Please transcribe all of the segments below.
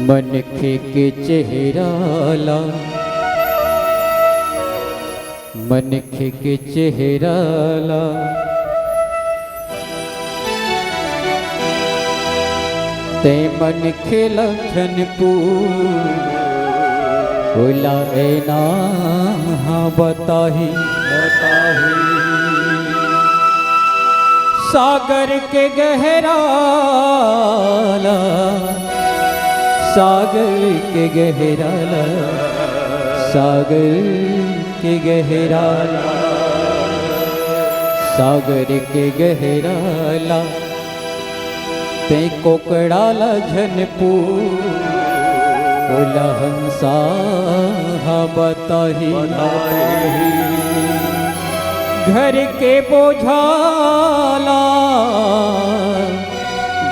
मनखे के चेहराला मनखे के चेहराला ते मनखे लखन पूला ऐना बताही सागर के गहराला सागर के गहराला सागर के गहराला सागर के गहराला ते कोकड़ाला झनपूला हंसा बताही घर के बोझाला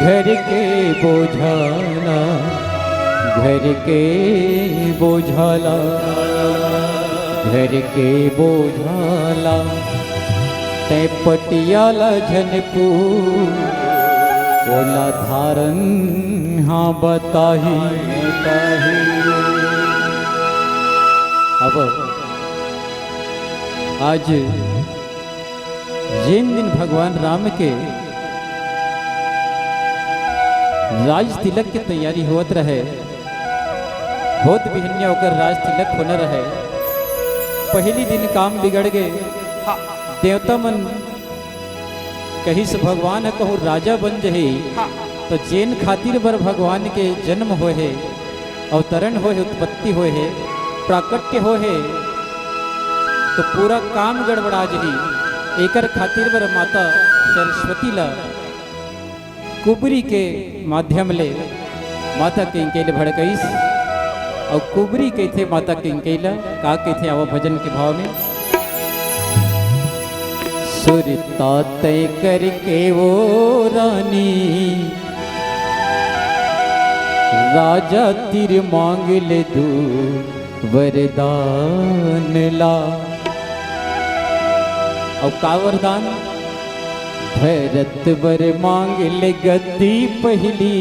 घर के बोझाला घर के बोझाला घर के बोझाला ते पटियाला झनपूला धारन हाँ बताही अब आज जिन दिन भगवान राम के राज तिलक की तैयारी होत रहे होत बिहनिया होकर राज तिलक होना रहे पहली दिन काम बिगड़ गए देवता मन कहीं से भगवान है कहूँ राजा बन जही तो जैन खातिर बर भगवान के जन्म होए है अवतरण होए है उत्पत्ति होए है प्राकट्य होए है तो पूरा काम गड़बड़ा जही एकर खातिर बर माता सरस्वती ला कुबरी के माध्यम ले माता किंकेल भड़कईस और कुबरी कहते माता किंकेला का कहते आवा भजन के भाव में सुरता तय करके वो रानी राजा तिर मांग ले दू वरदान ला और का वरदान भरत वर मांग ले गद्दी पहली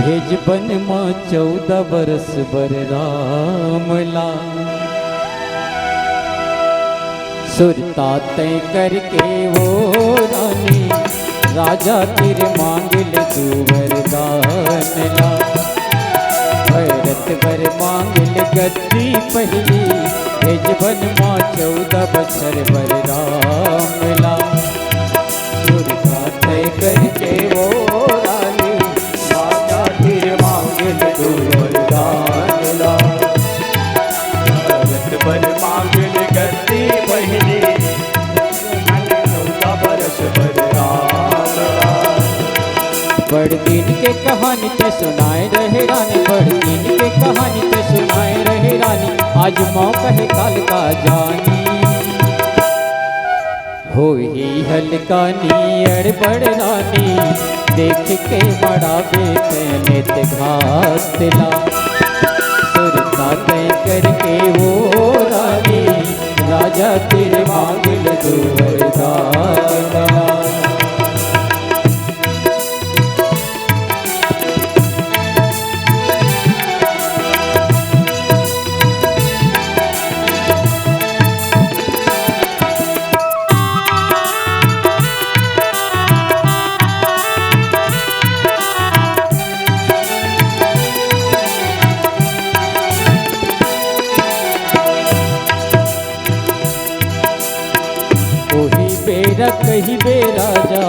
भेज बन माँ 14 बरस बर रामला सुरता तय करके वो रानी राजा तिर मांग ले तू वरदान ला भरत वर मांग ले गद्दी पहली भेज बन माँ 14 बछर बर रामला सुरता तय करके वो रानी राजा तिर मांग ले तू वरदान ला भरत वर मांग ले गद्दी पहली बड़ दिन के कहानी ते सुनाए रहे रानी बड़ दिन के कहानी ते सुनाए रहे रानी आज मौका है काल का जानी हो ही हल्का नीड़ बड़ रानी देख के बड़ा बेटे नित घास तिला सुरता तय करके वो रानी राजा तेरे मांग ले दो वरदान कही बे राजा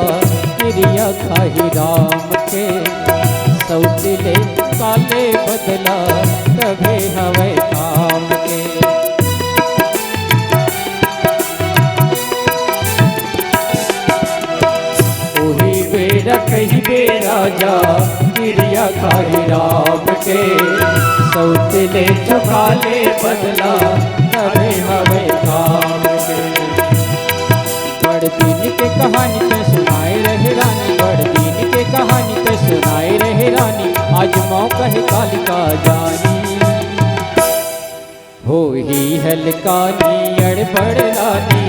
क्रिया खाही राम के सौतिले काले बदला कभे हवे काम के ओही बेरा कही बे राजा क्रिया खाही राम के सौतिले काले बदला कभे हवे काम के बड़ दिन के कहानी पे सुनाए रहे रानी बड़ दिन के कहानी पे सुनाए रहे रानी आज मौका है काल का जानी हो ही हल्का नीड़ बड़ रानी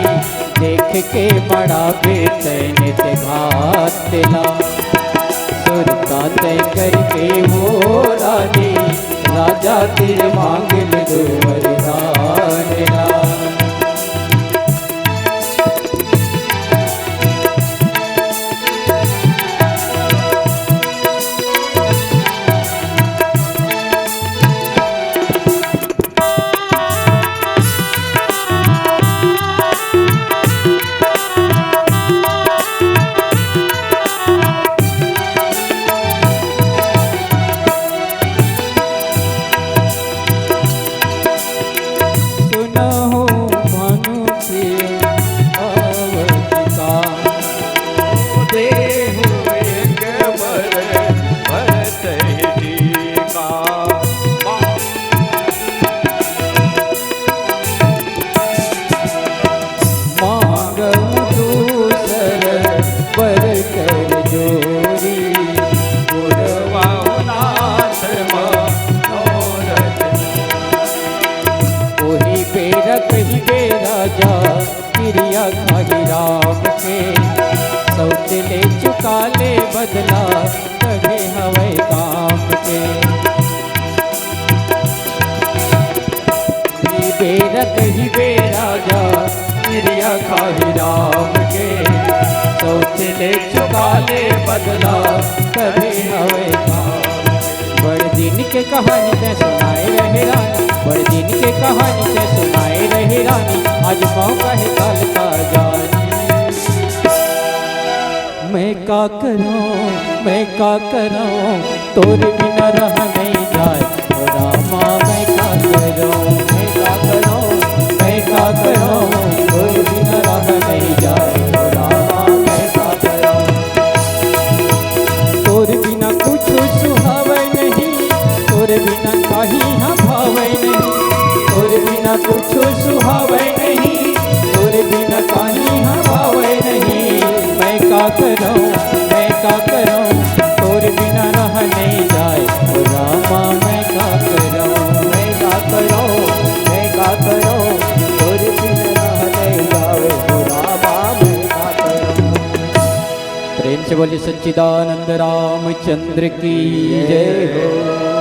देख के बड़ा बेचैन घात ला सुरता सौदा तय करके वो रानी राजा तेरे मांग ले दो वरदान लाल। सौतेले चुका ले बदला कभी हवे काम के बेरक ही बेराजा क्रिया खाही राम के सौतेले चुका ले बदला कभी हवे काम। बड़ दिन के कहानी ते सुनाए रहे रानी, बड़ दिन के कहानी ते सुनाए रहे रानी, आज मौका है कल का जानी। मैं का करूं तोरे बिना रह नहीं जाए ओ रामा। मैं का करूं तोरे बिना रह नहीं जाए ओ रामा। मैं का करूं तोरे बिना कुछ सुहावे नहीं, तोरे बिना कहीं हाँ भावे नहीं, तोरे बिना कुछ सुहावे नहीं, तोरे बिना कहीं हाँ भावे नहीं। मैं का करूं तोरे बिना रह नहीं जाए ओ रामा। मैं का करूं तोरे बिना रह नहीं जाए ओ रामा। मैं का करूं। प्रेम से बोलिए सच्चिदानंद रामचंद्र की जय हो।